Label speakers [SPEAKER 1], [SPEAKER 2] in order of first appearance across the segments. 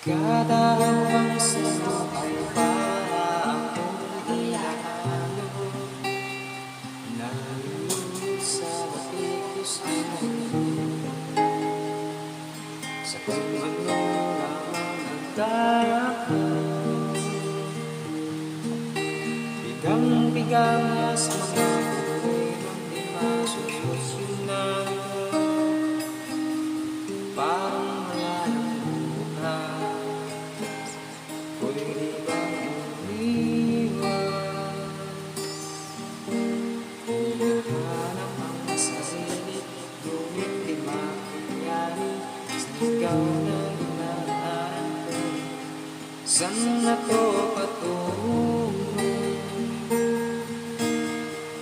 [SPEAKER 1] Kada hawang sa'yo ay para akong ihahalo. Nalulungkot sa bakit gusto mo sa pag-ibig lamang ang kaya ko. Bigang-bigang sa mga buhay ng di masusunan. Parang wala ng bukas, pwede bang umiwan? Hinahanap ang sarili, ngunit di makayanin. Sigaw na hinahanap ko, saan ako patungo?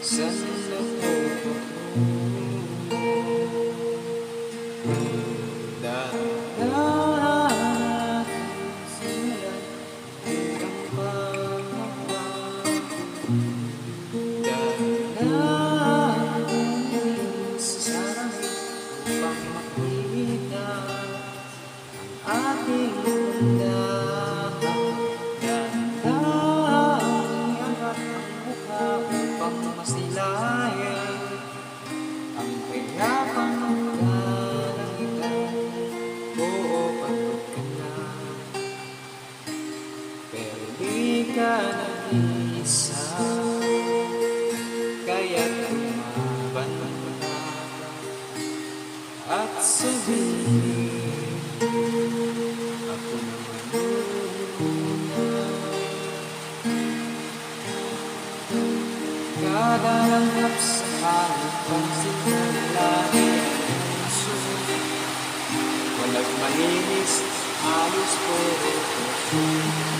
[SPEAKER 1] Saan ako patungo? Ating landakan, dahan-dahang iangat ang mukha upang masilayan ang kahiyapang kalangitan. Oo, pagod ka na, pero di ka nag-iisa, kaya't lumaban ka at sabihin, ako naman muna. Kada langhap sa hangin, pansin ng lahi ang puso. Walang malinis, halos puro puso.